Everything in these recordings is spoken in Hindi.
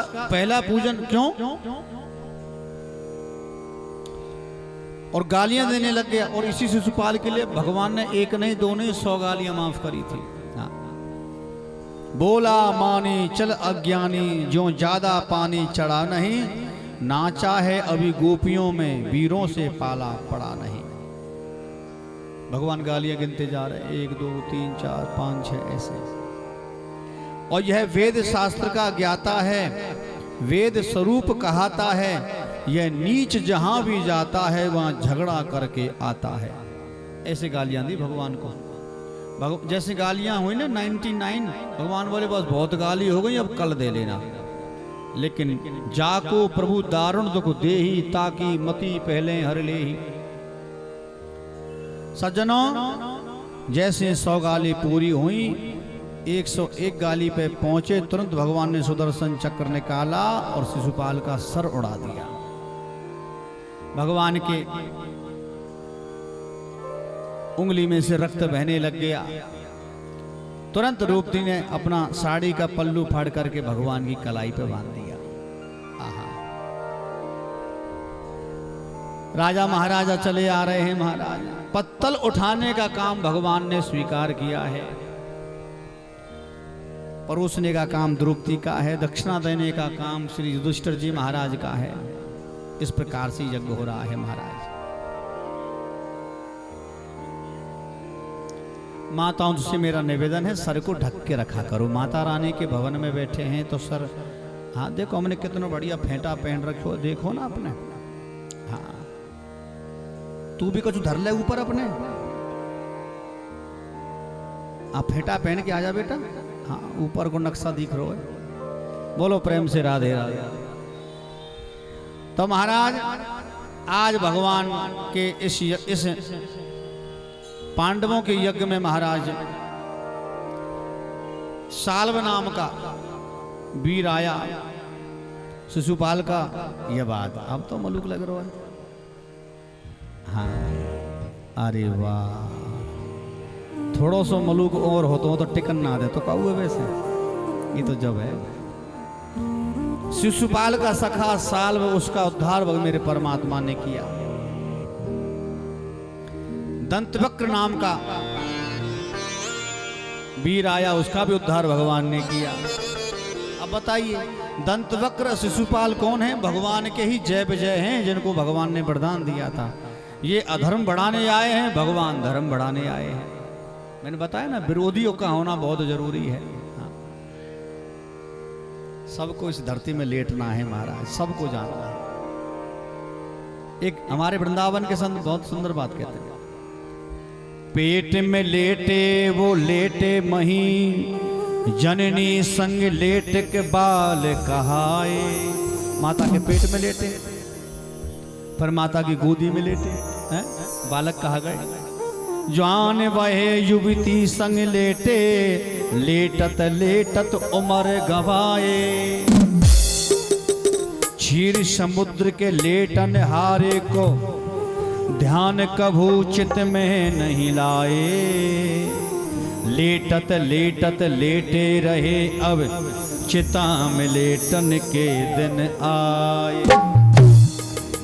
पहला पूजन क्यों? और गालियां देने लग गया। और इसी शिशुपाल के लिए भगवान ने एक नहीं दो नहीं 100 गालियां माफ करी थी। हाँ। बोला मानी चल अज्ञानी जो ज्यादा पानी चढ़ा नहीं, नाचा है अभी गोपियों में वीरों से पाला पड़ा नहीं। भगवान गालियां गिनते जा रहे 1 2 3 4 5 6 ऐसे। और यह वेद शास्त्र का ज्ञाता है, वेद स्वरूप कहाता है, यह नीच जहां भी जाता है वहां झगड़ा करके आता है। ऐसे गालियां दी भगवान को। जैसे गालियां हुई ना 99, भगवान बोले बस बहुत गाली हो गई अब कल दे लेना। लेकिन जाको प्रभु दारुण दुख दे ही, ताकि मति पहले हर ले ही। सज्जनों, जैसे 100 गाली पूरी हुई, 101 गाली पे पहुंचे, तुरंत भगवान ने सुदर्शन चक्र निकाला और शिशुपाल का सर उड़ा दिया। भगवान के उंगली में से रक्त बहने लग गया। तुरंत द्रौपदी ने अपना साड़ी का पल्लू फाड़ करके भगवान की कलाई पे बांध दिया। आहा। राजा महाराजा चले आ रहे हैं। महाराज पत्तल उठाने का काम भगवान ने स्वीकार किया है, परोसने का काम द्रौपदी का है, दक्षिणा देने का काम श्री युधिष्ठिर जी महाराज का है। इस प्रकार से यज्ञ हो रहा है। महाराज माताओं से मेरा निवेदन है, सर को ढक के रखा करो। माता रानी के भवन में बैठे हैं तो सर, हाँ देखो हमने कितना बढ़िया फेंटा पहन रखो, देखो ना अपने। हाँ तू भी कुछ धर ले ऊपर अपने। आप फेंटा पहन के आ जा बेटा। हाँ ऊपर को नक्शा दिख रहा है। बोलो प्रेम से राधे राधे। तो महाराज आज भगवान के इस पांडवों के यज्ञ में महाराज साल्व नाम का वीर आया। शिशुपाल का यह बात अब तो मलूक लग रहा है। हाँ अरे वाह, थोड़ा सा मलूक और हो तो टिकन ना दे तो कहूँ वैसे। ये तो जब है शिशुपाल का सखा साल्व, उसका उद्धार मेरे परमात्मा ने किया। दंतवक्र नाम का वीर आया, उसका भी उद्धार भगवान ने किया। अब बताइए दंतवक्र शिशुपाल कौन है? भगवान के ही जय विजय हैं, जिनको भगवान ने वरदान दिया था। ये अधर्म बढ़ाने आए हैं, भगवान धर्म बढ़ाने आए हैं। मैंने बताया ना विरोधियों का होना बहुत जरूरी है। हाँ। सबको इस धरती में लेटना है महाराज, सबको जानना है। एक हमारे वृंदावन के संत बहुत सुंदर बात कहते हैं, पेट में लेटे वो लेटे मही, जननी संग लेट के बाल कहाए। माता के पेट में लेटे, पर माता की गोदी में लेटे हैं, बालक कहा गए। जान वहे युवती संग लेटे, लेटत लेटत उम्र गवाए। क्षीर समुद्र के लेटन हारे को, ध्यान कभू चित में नहीं लाए। लेटत लेटत लेटे रहे, अब चिता में लेटन के दिन आए।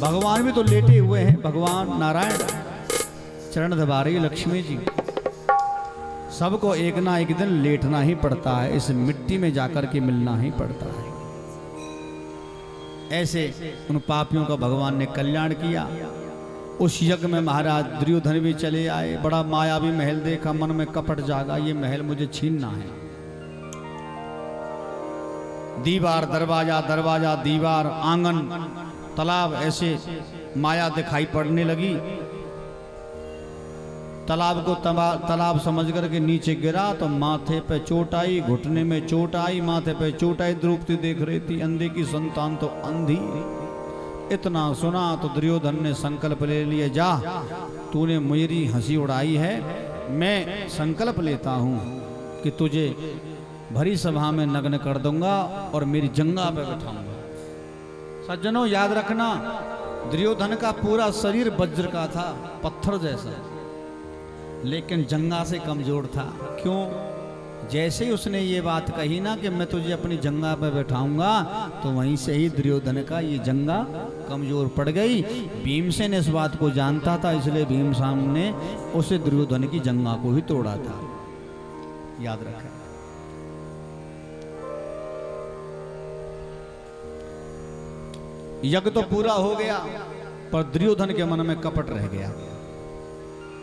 भगवान भी तो लेटे हुए हैं। भगवान नारायण चरण दबा रही लक्ष्मी जी। सबको एक ना एक दिन लेटना ही पड़ता है, इस मिट्टी में जाकर के मिलना ही पड़ता है। ऐसे उन पापियों का भगवान ने कल्याण किया। उस यज्ञ में महाराज दुर्योधन भी चले आए। बड़ा मायावी महल देखा, मन में कपट जागा, ये महल मुझे छीनना है। दीवार दरवाजा, दरवाजा दीवार, आंगन तालाब, ऐसे माया दिखाई पड़ने लगी। तालाब को तालाब समझ करके नीचे गिरा तो माथे पे चोट आई, घुटने में चोट आई, माथे पे चोट आई। द्रौपदी देख रही थी, अंधे की संतान तो अंधी। इतना सुना तो दुर्योधन ने संकल्प ले लिया, जा तूने मेरी हंसी उड़ाई है, मैं संकल्प लेता हूं कि तुझे भरी सभा में नग्न कर दूंगा और मेरी जंगा पे बैठाऊंगा। सज्जनों याद रखना, दुर्योधन का पूरा शरीर वज्र का था, पत्थर जैसा, लेकिन जंगा से कमजोर था। क्यों? जैसे ही उसने ये बात कही ना कि मैं तुझे अपनी जंगा पे बैठाऊंगा, तो वहीं से ही दुर्योधन का ये जंगा कमजोर पड़ गई। भीमसेन इस बात को जानता था, इसलिए भीमसेन ने उसे दुर्योधन की जंगा को ही तोड़ा था। याद रखें। यज्ञ तो पूरा हो गया, पर दुर्योधन के मन में कपट रह गया।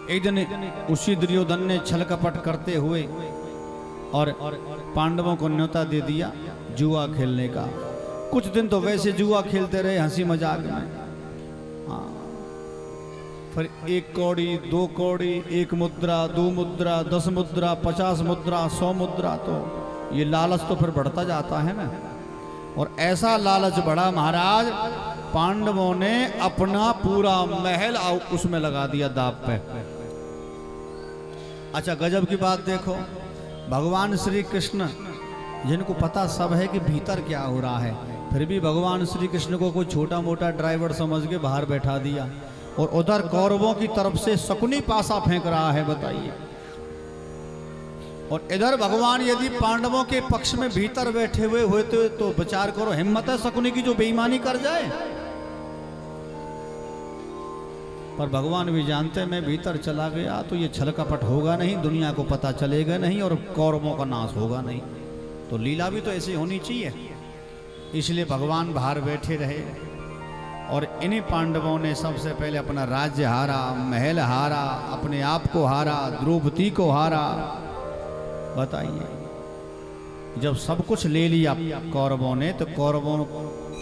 एक दिन उसी दुर्योधन ने छल कपट करते हुए और पांडवों को न्योता दे दिया जुआ खेलने का। कुछ दिन तो वैसे जुआ खेलते रहे हंसी मजाक में। हाँ, फिर 1 कौड़ी 2 कौड़ी, 1 मुद्रा, 2 मुद्रा, 10 मुद्रा, 50 मुद्रा, 100 मुद्रा, तो ये लालच तो फिर बढ़ता जाता है ना। और ऐसा लालच बढ़ा महाराज, पांडवों ने अपना पूरा महल उसमें लगा दिया दांव पे। अच्छा, गजब की बात देखो, भगवान श्री कृष्ण जिनको पता सब है कि भीतर क्या हो रहा है, फिर भी भगवान श्री कृष्ण को कोई छोटा मोटा ड्राइवर समझ के बाहर बैठा दिया, और उधर कौरवों की तरफ से शकुनी पासा फेंक रहा है, बताइए। और इधर भगवान यदि पांडवों के पक्ष में भीतर बैठे हुए होते तो विचार करो, हिम्मत है शकुनी की जो बेईमानी कर जाए। पर भगवान भी जानते मैं भीतर चला गया तो ये छल कपट होगा नहीं, दुनिया को पता चलेगा नहीं, और कौरवों का नाश होगा नहीं। तो लीला भी तो ऐसी होनी चाहिए, इसलिए भगवान बाहर बैठे रहे। और इन्हीं पांडवों ने सबसे पहले अपना राज्य हारा, महल हारा, अपने आप को हारा, द्रौपदी को हारा। बताइए, जब सब कुछ ले लिया कौरवों ने, तो कौरवों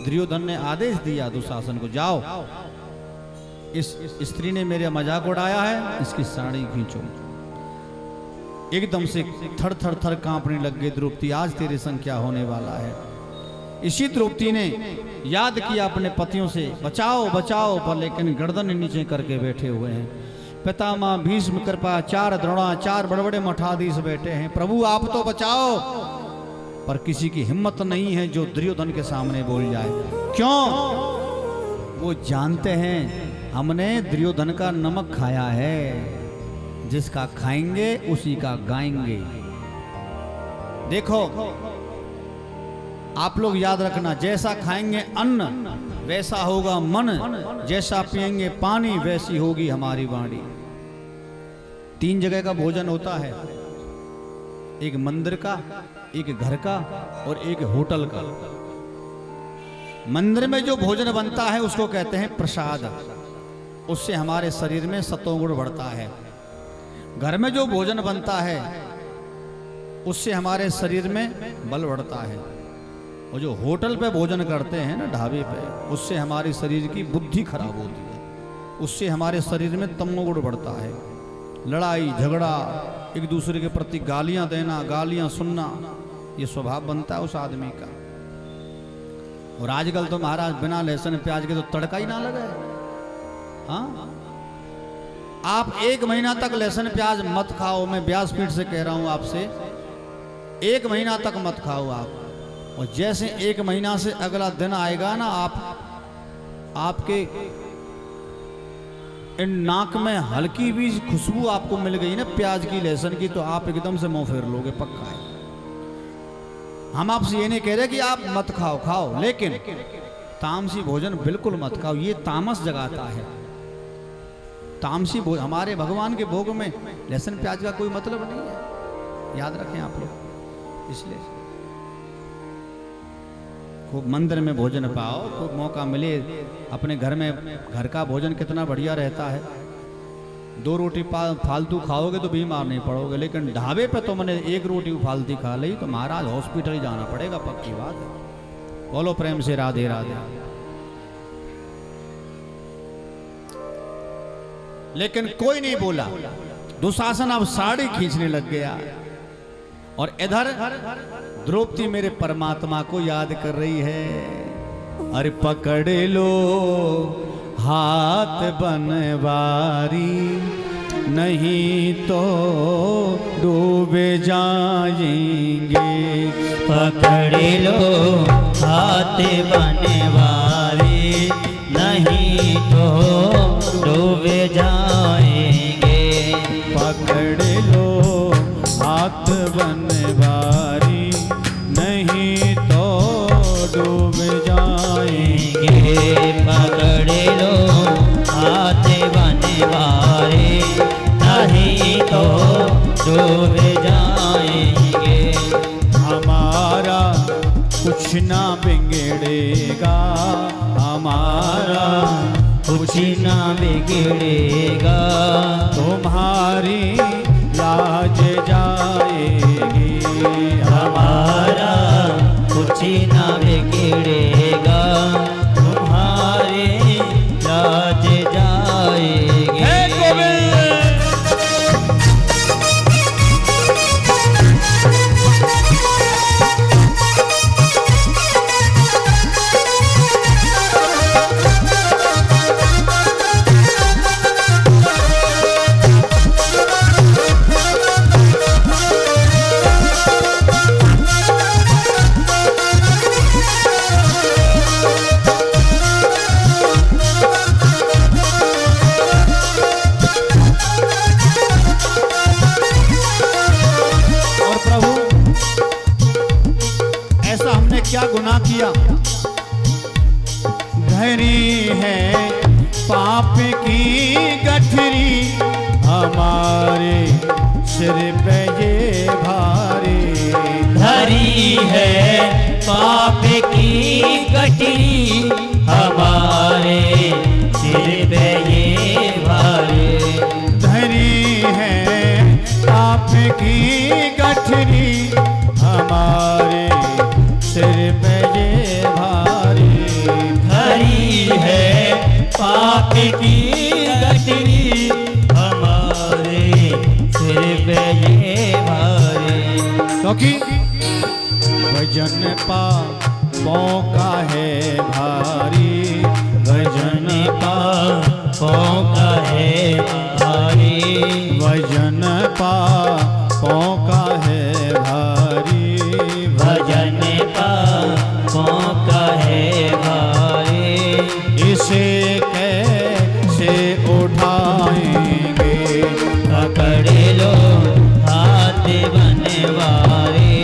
दुर्योधन ने आदेश दिया दुशासन को, जाओ इस स्त्री ने मेरे मजाक उड़ाया है, इसकी साड़ी खींचो। एकदम से थर थर थर कांपने लग गई द्रौपदी, आज तेरे संग क्या होने वाला है। इसी द्रौपदी ने याद किया अपने पतियों से, बचाओ बचाओ, पर लेकिन गर्दन नीचे करके बैठे हुए हैं। पितामह भीष्म कृपाचार्य द्रोणाचार्य बड़े बड़े मठाधीश बैठे हैं, प्रभु आप तो बचाओ। पर किसी की हिम्मत नहीं है जो दुर्योधन के सामने बोल जाए। क्यों? वो जानते हैं हमने दुर्योधन का नमक खाया है, जिसका खाएंगे उसी का गाएंगे। देखो, आप लोग याद रखना, जैसा खाएंगे अन्न वैसा होगा मन, जैसा पिएंगे पानी वैसी होगी हमारी वाणी। 3 जगह का भोजन होता है, एक मंदिर का, एक घर का और एक होटल का। मंदिर में जो भोजन बनता है उसको कहते हैं प्रसाद, उससे हमारे शरीर में सत्वगुण बढ़ता है। घर में जो भोजन बनता है उससे हमारे शरीर में बल बढ़ता है। और जो होटल पे भोजन करते हैं ना, ढाबे पे, उससे हमारे शरीर की बुद्धि खराब होती है, उससे हमारे शरीर में तमोगुण बढ़ता है। लड़ाई झगड़ा, एक दूसरे के प्रति गालियां देना, गालियां सुनना, ये स्वभाव बनता है उस आदमी का। और आजकल तो महाराज बिना लहसुन प्याज के तो तड़का ही ना लगे। हाँ, आप 1 महीना तक लहसुन प्याज मत खाओ, मैं व्यासपीठ से कह रहा हूं आपसे, 1 महीना तक मत खाओ आप। और जैसे 1 महीना से अगला दिन आएगा ना, आपके इन नाक में हल्की भी खुशबू आपको मिल गई ना प्याज की, लहसुन की, तो आप एकदम से मुंह फेर लोगे, पक्का है। हम आपसे ये नहीं कह रहे कि आप मत खाओ, खाओ, लेकिन तामसी भोजन बिल्कुल मत खाओ, ये तामस जगाता है। तामसी भोजन, हमारे भगवान के भोग में लहसुन प्याज का कोई मतलब नहीं है, याद रखें आप लोग। इसलिए खूब मंदिर में भोजन पाओ, खूब मौका मिले अपने घर में, घर का भोजन कितना बढ़िया रहता है। 2 रोटी फालतू खाओगे तो बीमार नहीं पड़ोगे, लेकिन ढाबे पे तो मैंने 1 रोटी फालतू खा ली तो महाराज हॉस्पिटल जाना पड़ेगा, पक्की बात है। बोलो प्रेम से राधे राधे। लेकिन कोई नहीं बोला, दुशासन अब साड़ी खींचने लग गया। और इधर द्रौपदी मेरे परमात्मा को याद कर रही है, अरे पकड़ लो हाथ बनवारी, नहीं तो डूबे जाएंगे। पकड़ लो हाथ बनवारी, नहीं तो डूबे जाएंगे। पकड़ लो हाथ बनवारी, जाएंगे। पकड़ लो हाथ बनवारे, नहीं तो डूब जाएंगे। हमारा कुछ ना बिगड़ेगा, हमारा कुछ ना बिगड़ेगा, तुम्हारी लाज जाएगी। हमारा कुछ ना बिगड़ेगा, तुम्हारे लाज जाएगी। हे गोविंद! क्या गुनाह किया, धरी है पाप की गठरी, हमारे सिर पे ये भारी। धरी है पाप की गठरी, हमारे सिर पे ये भारी। धरी है पाप की गठरी, हमारे सिर पे ये भारी। धरी है पाप की गठरी, हमारे सिर पे ये भारी। क्योंकि वजन पापों का है भारी, वजन पापों का है भारी, वजन पापों का है भारी। वजन पापों का है भारी, इसे कैसे उठाएंगे, पकड़ लो हाथ बनवारे,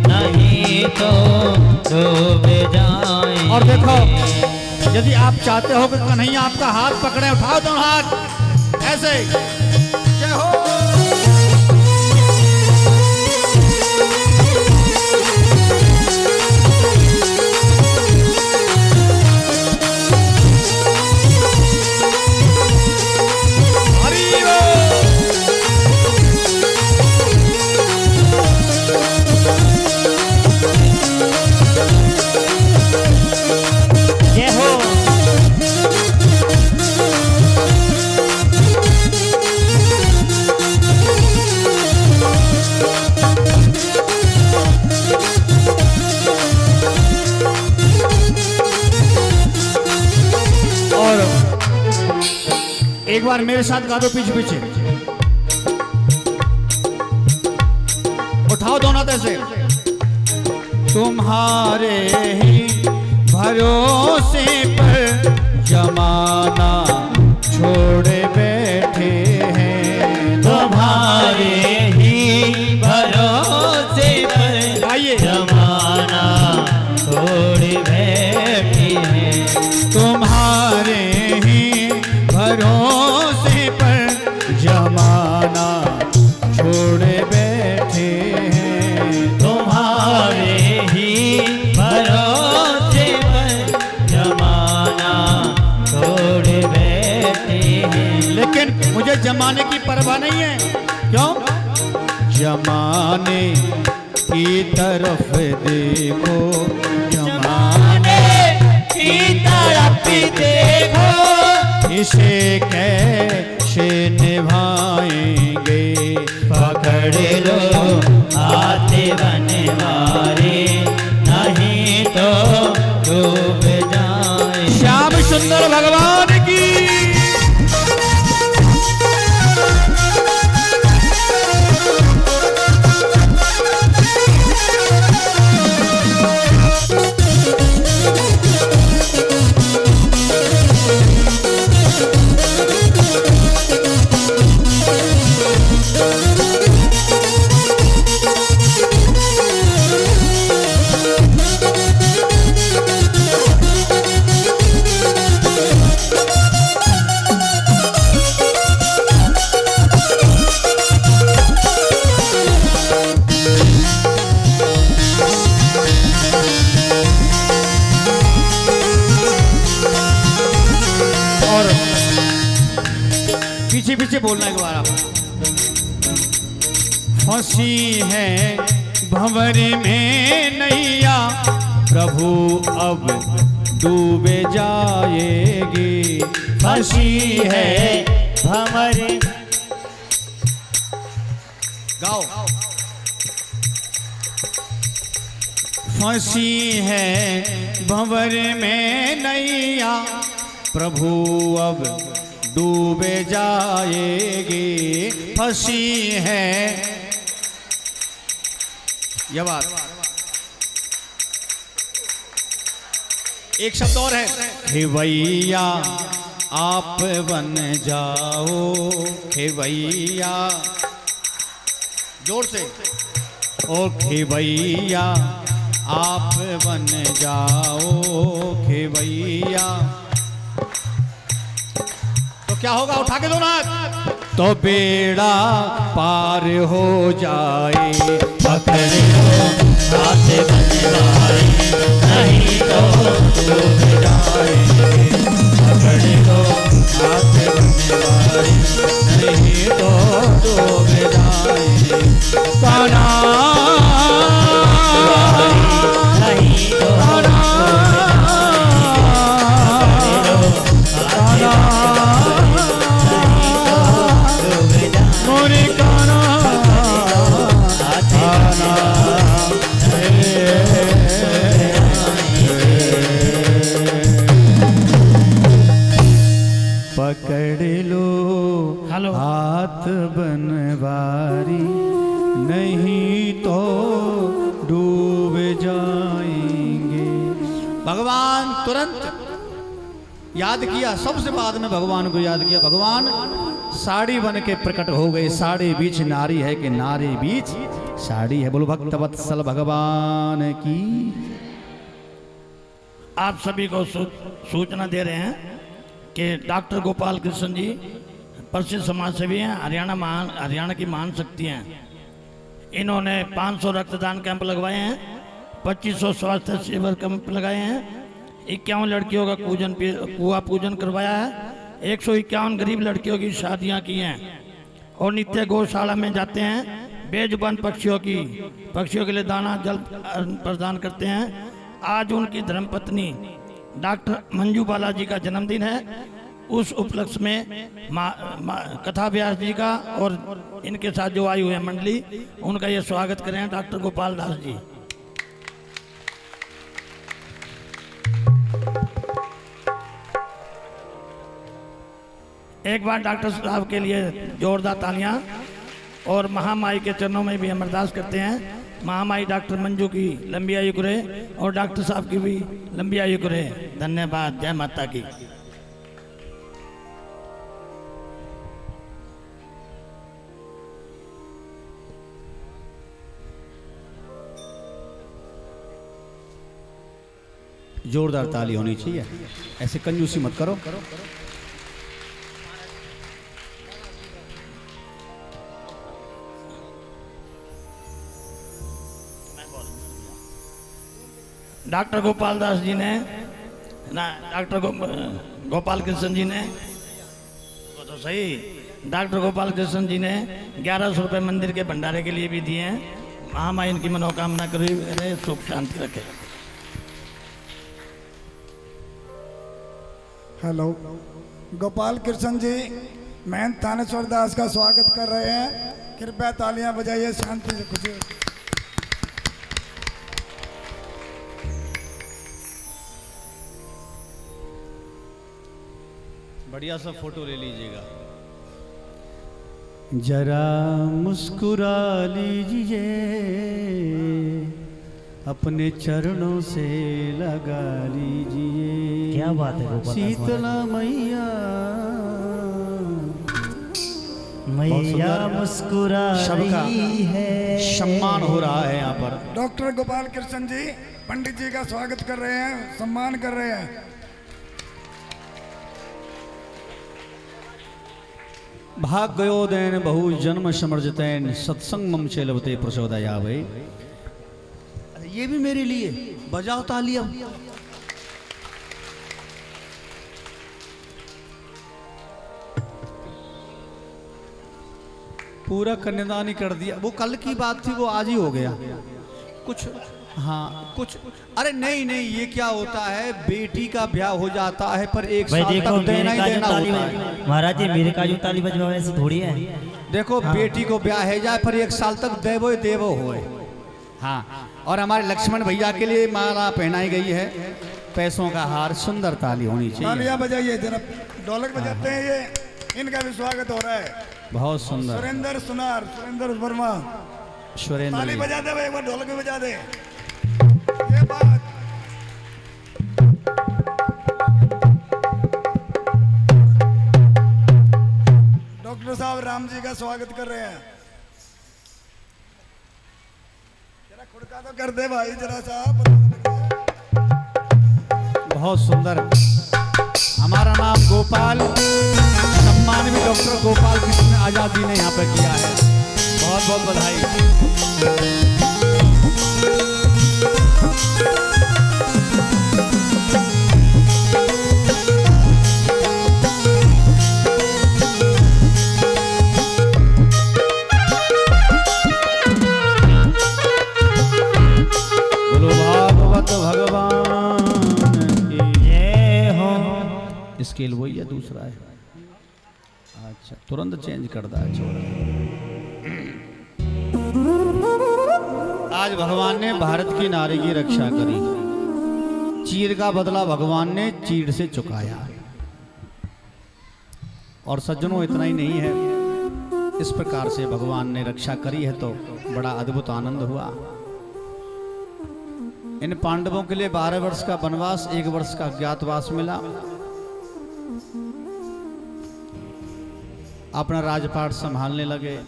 नहीं तो डूब जाएंगे। और देखो, यदि आप चाहते हो कि कन्हैया आपका हाथ पकड़े, उठाओ दोनों हाथ ऐसे। जय हो। जय हो। और एक बार मेरे साथ गा दो पीछे पीछे, उठाओ दोनों हाथ ऐसे। तुम्हारे ही भरोसे पर जमाना छोड़े बैठे हैं, तुम्हारे ही भरोसे पर आइए। जमाना छोड़ बैठे हैं, तुम्हारे ही भरोसे पर जमाना छोड़े बैठे हैं, तुम्हारे ही भरोसे पर जमाना छोड़ बैठे हैं। लेकिन मुझे जमाने की परवाह नहीं है। क्यों? जमाने की तरफ देखो, जमाने की तरफ देखो, इसे कैसे निभाएंगे, पकड़ लो हाथ बनवारे, नहीं तो डूब जाए। श्याम सुंदर भगवान की। पीछे पीछे बोलना एक बार आप। फंसी है भंवर में नैया, प्रभु अब डूबे जाएगी। फंसी है भंवर। गाओ। फंसी है भंवर में नैया, प्रभु अब डूबे जाएगी। फंसी है यह बात। एक शब्द और है, खेवैया आप बन जाओ, खेवैया, जोर से। ओ खेवैया आप बन जाओ, खेवैया। तो क्या होगा, उठा के दो ना, तो बेड़ा पार हो जाए। पकड़ लो हाथ बनवाए, नहीं तो डूब जाएंगे। पकड़ लो हाथ बनवाए, नहीं तो डूब जाएंगे। काना नहीं तो मोरे काना पकड़ लो हेलो हाथ बनवारी, नहीं तो डूब जाएंगे। भगवान तुरंत याद किया, सबसे बाद में भगवान को याद किया। भगवान साड़ी बन के प्रकट हो गए। साड़ी बीच नारी है कि नारी बीच साड़ी है। बोलो भक्त वत्सल भगवान की। आप सभी को सूचना दे रहे हैं कि डॉक्टर गोपाल कृष्ण जी प्रसिद्ध समाज सेवी हैं, हरियाणा की महान शक्ति हैं। इन्होंने 500 रक्तदान कैंप लगवाए हैं, 2500 स्वास्थ्य शिविर कैंप लगाए हैं, 51 लड़कियों का कुआं पूजन करवाया है, 151 गरीब लड़कियों की शादियां की हैं और नित्य गौशाला में जाते हैं। बेजुबान पक्षियों के लिए दाना जल प्रदान करते हैं। आज उनकी धर्मपत्नी डॉक्टर मंजू बालाजी का जन्मदिन है। उस उपलक्ष्य में कथा व्यास जी का और इनके साथ जो आई हुई है मंडली, उनका ये स्वागत करें डॉक्टर गोपाल दास जी। एक बार डॉक्टर साहब के लिए जोरदार तालियां। और महामाई के चरणों में भी हम अरदास करते हैं, महामाई डॉक्टर मंजू की लंबी आयु करे और डॉक्टर साहब की भी लंबी आयु करे। धन्यवाद। जय माता की। जोरदार ताली होनी चाहिए, ऐसे कंजूसी मत करो। डॉक्टर गोपाल दास जी ने ना, डॉक्टर गोपाल कृष्ण जी ने वो तो सही, डॉक्टर गोपाल कृष्ण जी ने 1100 रुपये मंदिर के भंडारे के लिए भी दिए हैं। महामाई इनकी मनोकामना करे, सुख शांति रखे। हेलो, गोपाल कृष्ण जी महंत थानेश्वर दास का स्वागत कर रहे हैं। कृपया तालियां बजाइए, शांति से खुशी। बढ़िया सा फोटो ले लीजिएगा। जरा मुस्कुरा लीजिए, अपने चरणों से लगा लीजिए। क्या बात है गोपाल दास शीतला मैया, मैया मुस्कुरा सबका रही है। सम्मान हो रहा है यहाँ पर। डॉक्टर गोपाल कृष्ण जी पंडित जी का स्वागत कर रहे हैं, सम्मान कर रहे हैं। भाग गयोदैन बहु जन्म समर्जतैन, सत्संग मम चेलवते प्रचोदया भाई। ये भी मेरे लिए बजाओ तालियां। पूरा कन्यादान ही कर दिया। वो कल की बात थी, वो आज ही हो गया कुछ। हाँ कुछ, अरे नहीं नहीं, ये क्या होता है, बेटी का ब्याह हो जाता है पर एक भाई साल देखो तक देना ही मेरे देना का जो होता ताली है। महाराज जी मेरे का जो ताली बजवा ऐसे थोड़ी है। देखो बेटी को ब्याह है जाए पर एक साल तक देवो देवो होए। हाँ, और हमारे लक्ष्मण भैया के लिए माला पहनाई गई है, पैसों का हार, सुंदर ताली होनी चाहिए। तालियां बजाइए जरा, ढोलक बजाते हैं ये, इनका भी स्वागत हो रहा है। बहुत सुंदर। सुरेंद्र सुनार, सुरेंद्र वर्मा, सुरेंद्र ताली जी। बजा दे भाई, एक बार ढोलक भी बजा दे। ये बात डॉक्टर साहब राम जी का स्वागत कर रहे हैं। जरा खुड़का तो कर दे भाई जरा सा। बहुत सुंदर। हमारा नाम गोपाल, सम्मान भी डॉक्टर गोपाल कृष्ण आजादी ने यहाँ पर किया है। बहुत बहुत बधाई। बोलो भागवत भगवान की जय हो। स्केल वही है, दूसरा है। अच्छा, तुरंत चेंज कर दा छोरा। आज भगवान ने भारत की नारी की रक्षा करी। चीर का बदला भगवान ने चीड़ से चुकाया। और सज्जनों, इतना ही नहीं है, इस प्रकार से भगवान ने रक्षा करी है तो बड़ा अद्भुत आनंद हुआ। इन पांडवों के लिए 12 वर्ष का वनवास, 1 वर्ष का अज्ञातवास मिला। अपना राजपाट संभालने लगे।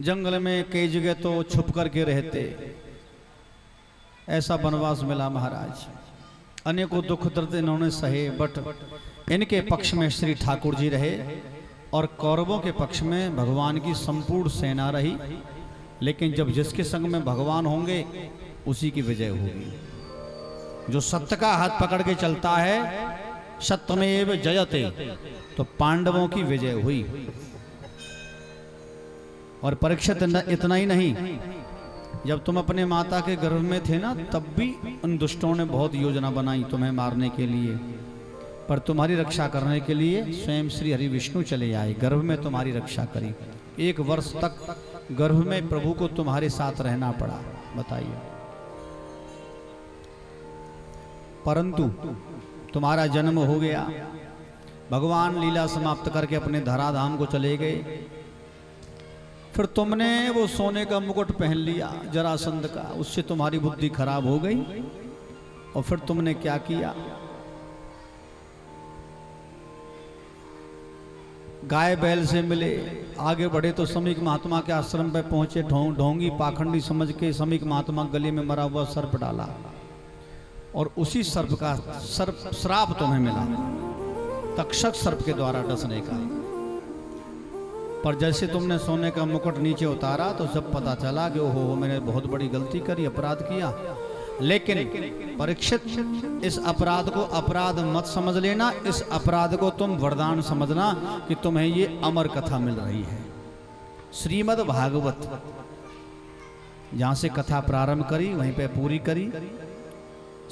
जंगल में कई जगह तो छुप करके रहते। ऐसा वनवास मिला महाराज। अनेकों दुख दर्द इन्होंने सहे, बट इनके पक्ष में श्री ठाकुर जी रहे और कौरवों के पक्ष में भगवान की संपूर्ण सेना रही। लेकिन जब जिसके संग में भगवान होंगे उसी की विजय होगी। जो सत्य का हाथ पकड़ के चलता है, सत्यमेव जयते, तो पांडवों की विजय हुई। और परीक्षित इतना ही नहीं, जब तुम अपने माता के गर्भ में थे ना, तब भी उन दुष्टों ने बहुत योजना बनाई तुम्हें मारने के लिए, पर तुम्हारी रक्षा करने के लिए स्वयं श्री हरि विष्णु चले आए, गर्भ में तुम्हारी रक्षा करी। 1 वर्ष तक गर्भ में प्रभु को तुम्हारे साथ रहना पड़ा। बताइए, परंतु तुम्हारा जन्म हो गया, भगवान लीला समाप्त करके अपने धराधाम को चले गए। फिर तुमने वो सोने का मुकुट पहन लिया जरासंध का, उससे तुम्हारी बुद्धि खराब हो गई। और फिर तुमने क्या किया, गाय बैल से मिले, आगे बढ़े तो समीक महात्मा के आश्रम पे पहुंचे। ढोंगी पाखंडी समझ के समीक महात्मा गले में मरा हुआ सर्प डाला और उसी सर्प का श्राप तुम्हें मिला, तक्षक सर्प के द्वारा डसने का। पर जैसे तुमने सोने का मुकुट नीचे उतारा तो जब पता चला कि ओहो मैंने बहुत बड़ी गलती करी, अपराध किया। लेकिन परीक्षित, इस अपराध को अपराध मत समझ लेना, इस अपराध को तुम वरदान समझना कि तुम्हें ये अमर कथा मिल रही है। श्रीमद् भागवत, जहां से कथा प्रारंभ करी वहीं पे पूरी करी।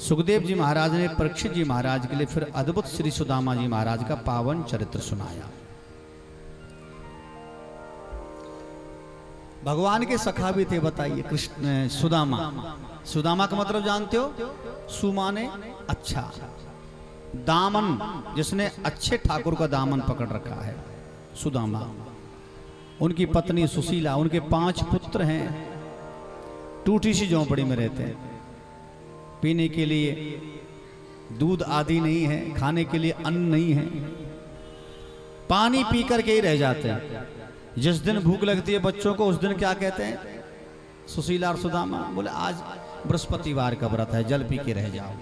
सुखदेव जी महाराज ने परीक्षित जी महाराज के लिए फिर अद्भुत श्री सुदामा जी महाराज का पावन चरित्र सुनाया। भगवान के सखा भी थे, बताइए, कृष्ण सुदामा। सुदामा का मतलब जानते हो? सुमाने अच्छा, दामन, जिसने अच्छे ठाकुर का दामन पकड़ रखा है, सुदामा। उनकी पत्नी सुशीला, उनके 5 पुत्र हैं। टूटी सी झोंपड़ी में रहते हैं, पीने के लिए दूध आदि नहीं है, खाने के लिए अन्न नहीं है, पानी पी करके ही रह जाते हैं। जिस दिन भूख लगती है बच्चों को, उस दिन क्या कहते हैं सुशीला और सुदामा? बोले आज बृहस्पतिवार का व्रत है, जल पी के रह जाओ।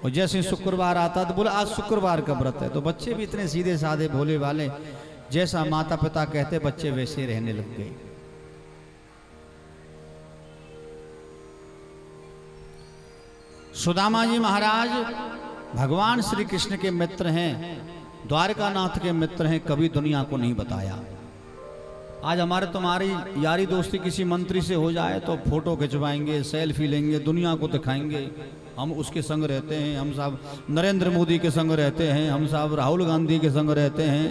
और जैसे शुक्रवार आता तो बोले आज शुक्रवार का व्रत है। तो बच्चे भी इतने सीधे साधे भोले वाले, जैसा माता पिता कहते बच्चे वैसे रहने लग गए। सुदामा जी महाराज भगवान श्री कृष्ण के मित्र हैं। द्वारकानाथ के मित्र हैं, कभी दुनिया को नहीं बताया। आज हमारे तुम्हारी यारी दोस्ती किसी मंत्री से हो जाए तो फोटो खिंचवाएंगे, सेल्फी लेंगे, दुनिया को दिखाएंगे हम उसके संग रहते हैं, हम साहब नरेंद्र मोदी के संग रहते हैं, हम साहब राहुल गांधी के संग रहते हैं,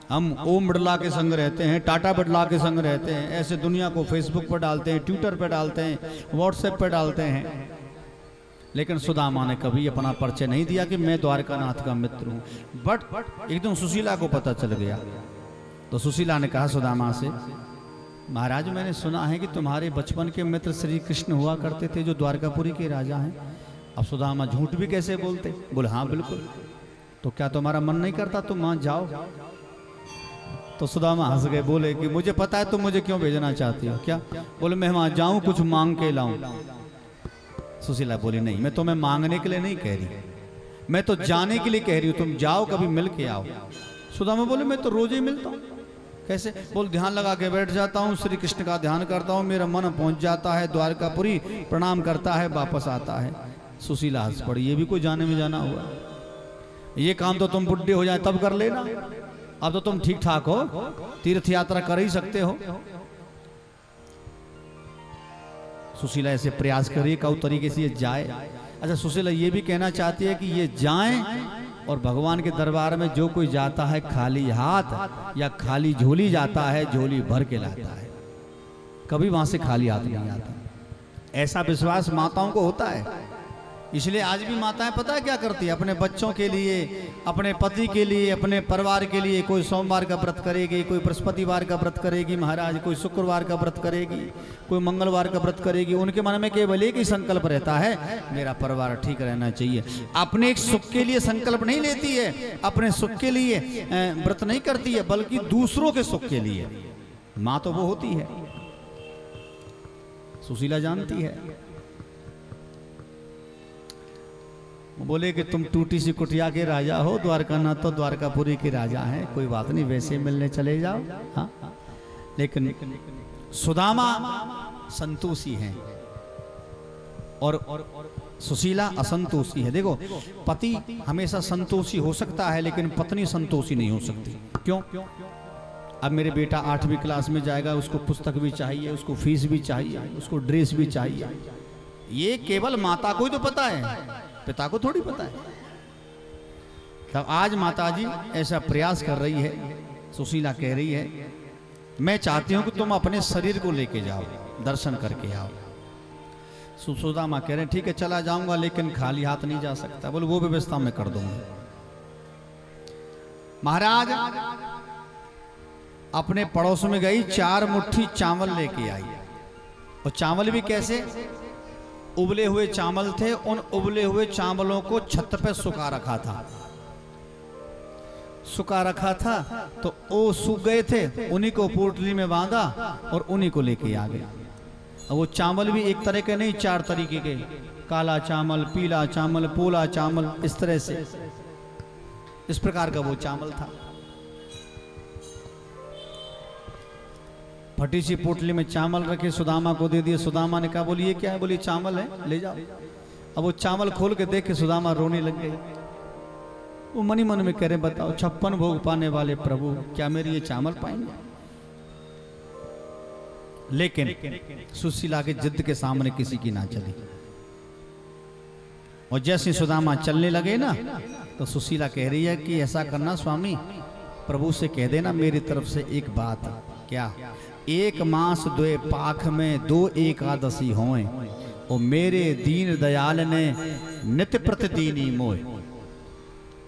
हम ओम बिरला के संग रहते हैं, टाटा बिरला के संग रहते हैं। ऐसे दुनिया को फेसबुक पर डालते हैं, ट्विटर पर डालते हैं, व्हाट्सएप पर डालते हैं। लेकिन सुदामा ने कभी अपना परिचय नहीं दिया कि मैं द्वारकानाथ का मित्र हूँ। बट एकदम सुशीला को पता चल गया। तो सुशीला ने कहा सुदामा से, महाराज मैंने सुना है कि तुम्हारे बचपन के मित्र श्री कृष्ण हुआ करते थे जो द्वारकापुरी के राजा हैं। अब सुदामा झूठ भी कैसे बोलते? बोले हाँ बिल्कुल। तो क्या तुम्हारा मन नहीं करता तुम वहां जाओ? तो सुदामा हंस गए, बोले कि मुझे पता है तुम मुझे क्यों भेजना चाहती हो। क्या? बोले मैं वहां जाऊं कुछ मांग के लाऊं। सुशीला बोली नहीं, मैं तुम्हें मांगने के लिए नहीं कह रही, मैं तो जाने के लिए कह रही हूं। तुम जाओ कभी मिल के आओ। सुदामा बोले मैं तो रोज ही मिलता हूँ। कैसे? बोल ध्यान लगा के बैठ जाता हूँ, श्री कृष्ण का ध्यान करता हूँ, मेरा मन पहुंच जाता है द्वारकापुरी, प्रणाम करता है, वापस आता है। सुशीला हंस पड़ी, ये भी कोई जाने में जाना हुआ? ये काम तो तुम बुढ़े हो जाए तब कर लेना, अब तो तुम ठीक ठाक हो, तीर्थ यात्रा कर ही सकते हो। सुशीला ऐसे प्रयास करिए कई तरीके से ये जाए। अच्छा, सुशीला ये भी कहना चाहती है कि ये जाएं और भगवान के दरबार में जो कोई जाता है खाली हाथ या खाली झोली जाता है, झोली भर के लाता है, कभी वहां से खाली हाथ नहीं आता। ऐसा विश्वास माताओं को होता है। इसलिए आज भी माताएं पता है क्या करती है? अपने बच्चों के लिए, अपने पति के लिए, अपने परिवार के लिए कोई सोमवार का व्रत करेगी, कोई बृहस्पतिवार का व्रत करेगी महाराज, कोई शुक्रवार का व्रत करेगी, कोई मंगलवार का व्रत करेगी। उनके मन में केवल एक ही संकल्प रहता है, मेरा परिवार ठीक रहना चाहिए। अपने एक सुख के लिए संकल्प नहीं लेती है, अपने सुख के लिए व्रत नहीं करती है, बल्कि दूसरों के सुख के लिए। माँ तो वो होती है, सुशीला जानती है। बोले कि तुम टूटी सी कुटिया के राजा हो, द्वारकानाथ तो द्वारकापुरी के राजा हैं, कोई बात नहीं, वैसे मिलने चले जाओ। हाँ, लेकिन सुदामा संतोषी हैं और सुशीला असंतोषी है। देखो, पति हमेशा संतोषी हो सकता है लेकिन पत्नी संतोषी नहीं हो सकती। क्यों? अब मेरे बेटा 8वीं क्लास में जाएगा, उसको पुस्तक भी चाहिए, उसको फीस भी चाहिए, उसको ड्रेस भी चाहिए। ये केवल माता को ही तो पता है, पिता को थोड़ी पता है। तब आज माताजी ऐसा प्रयास कर रही है। सुशीला कह रही है मैं चाहती हूं कि तुम अपने शरीर को लेके जाओ, दर्शन करके आओ। सुदामा कह रहे हैं ठीक है चला जाऊंगा, लेकिन खाली हाथ नहीं जा सकता। बोले वो व्यवस्था मैं कर दूंगा। महाराज अपने पड़ोस में गई, 4 मुट्ठी चावल लेके आई। और चावल भी कैसे? उबले हुए चावल थे, उन उबले हुए चावलों को छत पे सुखा रखा था, तो वो सूख गए थे, उन्हीं को पोटली में बांधा और उन्हीं को लेके आ गए। अब वो चावल भी एक तरह के नहीं, 4 तरीके के, काला चावल, पीला चावल, पोला चावल, इस तरह से, इस प्रकार का वो चावल था। फटी सी पोटली में चावल रखे, सुदामा को दे दिए। सुदामा ने कहा बोलिए क्या है? बोली चावल है, ले जाओ। अब वो चावल खोल के देख के सुदामा रोने लग गए। वो मनी मन में कह रहे बताओ 56 भोग पाने वाले प्रभु, क्या मेरे ये चावल पाएंगे? लेकिन सुशीला के जिद के सामने किसी की ना चली। और जैसे सुदामा चलने लगे ना, तो सुशीला कह रही है कि ऐसा करना स्वामी, प्रभु से कह देना मेरी तरफ से एक बात। क्या? 1 मास 2 पाख में 2 एकादशी होए, और मेरे दीन दयाल ने नित्य प्रतिदिनी मोए।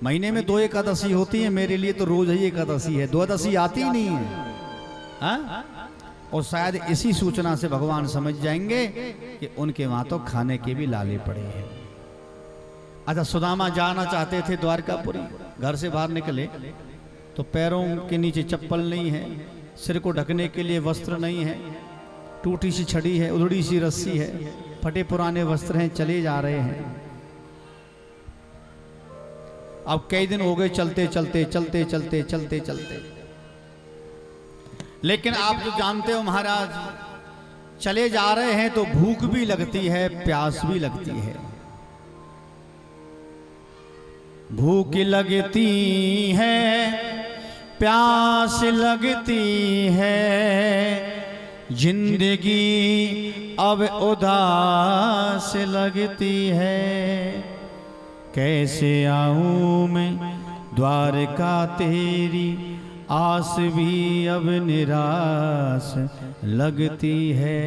महीने में 2 एकादशी होती है, मेरे लिए तो रोज ही एकादशी है, द्वादशी आती ही नहीं है। हाँ? और शायद इसी सूचना से भगवान समझ जाएंगे कि उनके वहां तो खाने के भी लाले पड़े हैं। अच्छा, सुदामा जाना चाहते थे द्वारकापुरी। घर से बाहर निकले तो पैरों के नीचे चप्पल नहीं है, सिर को ढकने के लिए वस्त्र नहीं है, टूटी सी छड़ी है, उधड़ी सी रस्सी है, फटे पुराने वस्त्र हैं, चले जा रहे हैं। अब कई दिन हो गए चलते चलते चलते चलते चलते चलते। लेकिन आप जो जानते हो महाराज, चले जा रहे हैं तो भूख भी लगती है, प्यास भी लगती है। भूख लगती है, प्यास लगती है, जिंदगी अब उदास लगती है। कैसे आऊं मैं द्वारका तेरी, आस भी अब निराश लगती है।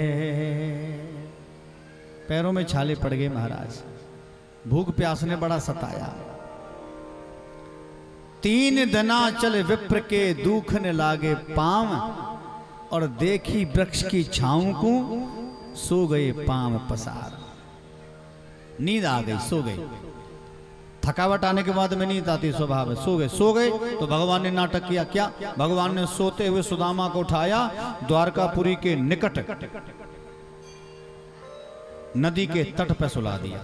पैरों में छाले पड़ गए महाराज, भूख प्यास ने बड़ा सताया। 3 दना चल विप्र के दुखने लागे पांव, और देखी वृक्ष की छांव को सो गए पांव पसार। नींद आ गई, सो गए। थकावट आने के बाद में नींद आती स्वभाव है, सो गए तो भगवान ने नाटक किया। क्या? भगवान ने सोते हुए सुदामा को उठाया, द्वारकापुरी के निकट नदी के तट पर सुला दिया।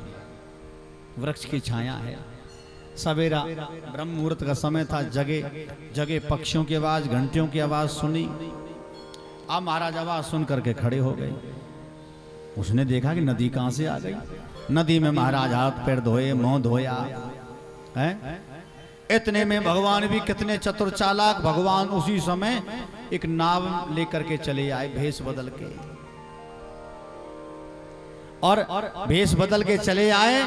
वृक्ष की छाया है, सवेरा ब्रह्म मुहूर्त का समय था। जगे पक्षियों की आवाज, घंटियों की आवाज सुनी। अब महाराज आवाज सुन करके खड़े हो गए। उसने देखा कि नदी कहां से आ गई। नदी में महाराज हाथ पैर धोए, मुंह धोया है। इतने में भगवान भी कितने चतुर चालाक, भगवान उसी समय एक नाव लेकर के चले आए, भेष बदल के। और भेष बदल के चले आए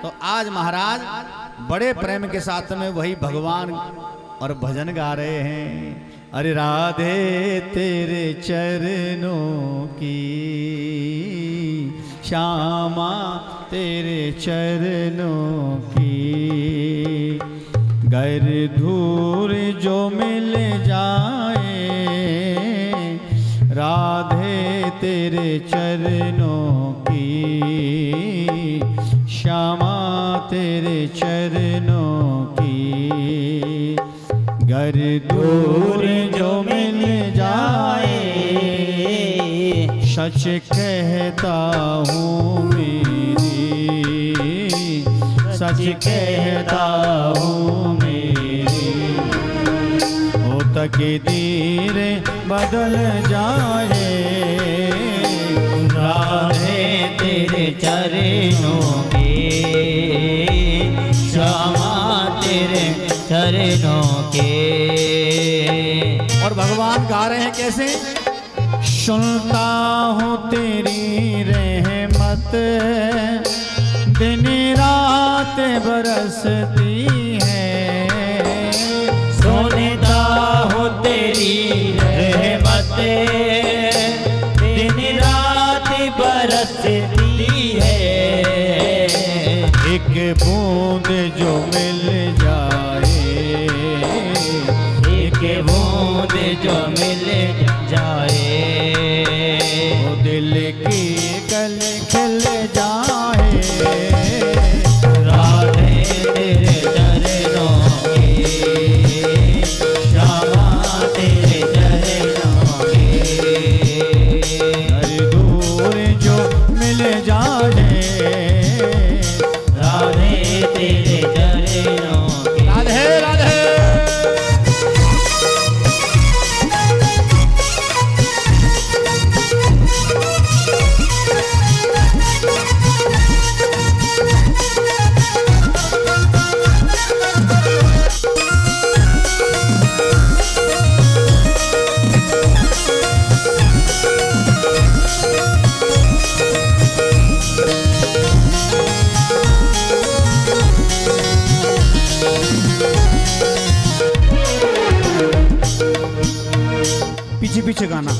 तो आज महाराज बड़े प्रेम के साथ में वही भगवान और भजन गा रहे हैं। अरे राधे तेरे चरणों की, श्यामा तेरे चरणों की, गर धूर जो मिल जाए, राधे तेरे चरणों की, श्यामा तेरे चरणों की, गर दूर जो मिल जाए, सच कहता हूँ मेरी, सच कहता हूँ मेरी, हो तकदीर बदल जाए, राधे तेरे चरणों के, श्यामा तेरे चरणों के। और भगवान गा रहे हैं कैसे? सुनता हूँ तेरी रहमत, दिन रात बरसती है, सुनता हूँ तेरी रहमत, दिन रात बरसती है, एक बूंद जो मिल जाए, एक बूंद जो मिल जाए, वो दिल की कल खिल जाए, राधे तेरे चरणों की, श्यामा तेरे चरणों की, हर दूर जो मिल जाए, राधे तेरे चरणों की। राधे राधे। पीछे पीछे गाना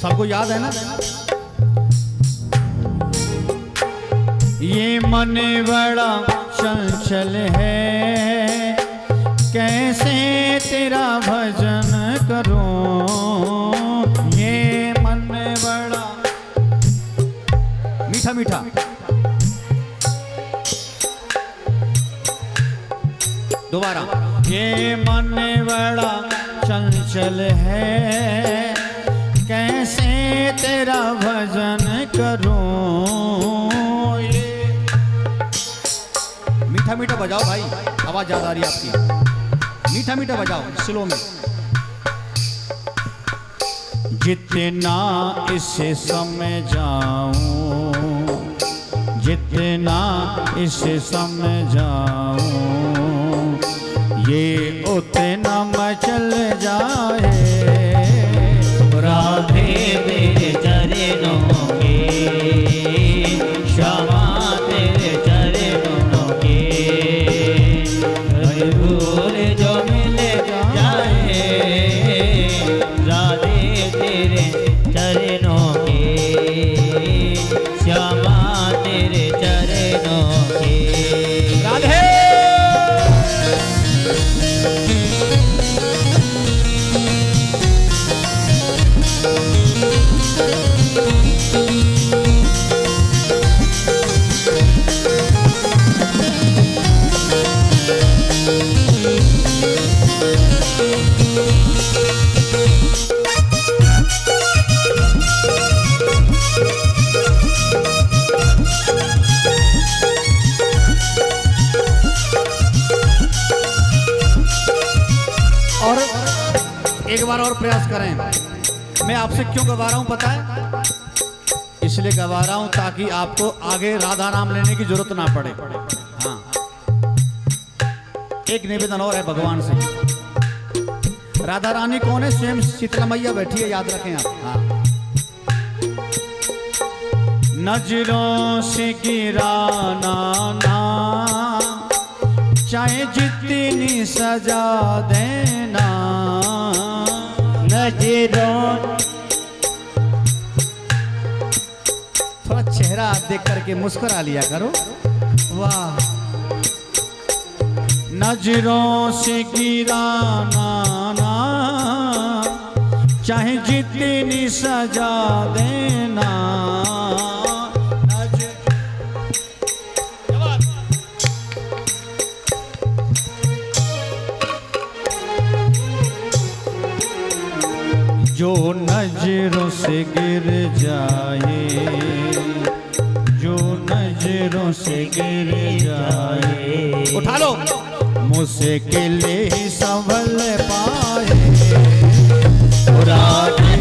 सबको याद है ना? ये मन बड़ा चंचल है, कैसे तेरा भजन करूं, ये मन बड़ा मीठा मीठा। दोबारा, ये मन बड़ा चंचल है, कैसे तेरा भजन करूं। ये मीठा मीठा बजाओ भाई, आवाज ज्यादा आ रही है आपकी, मीठा मीठा बजाओ स्लो में। जितना इसे समझाऊं, जितना इसे समझाऊं, ये उतना मचल जाए राधे तेरे चरणों के क्षमा तेरे चरणों के भूल जो मिल जाए राधे तेरे चरणों के क्षमा तेरे चरणों के राधे और एक बार और प्रयास करें। मैं आपसे क्यों गवा रहा हूं पता है? इसलिए गवा रहा हूं ताकि आपको आगे राधा नाम लेने की जरूरत ना पड़े। हाँ, एक निवेदन और है भगवान से। राधा रानी कौन है? स्वयं शीतला मैया बैठी है, याद रखें आप। हाँ। नजरों से गिराना ना चाहे जितनी सजा देना, नजरों थोड़ा चेहरा देख करके मुस्कुरा लिया करो। वाह। नजरों से गिराना ना चाहे जितनी सजा देना, जो नजरों से गिर जाए, जो नजरों से गिर जाए, उठा लो, मुझसे के लिए संभल पाए। राधे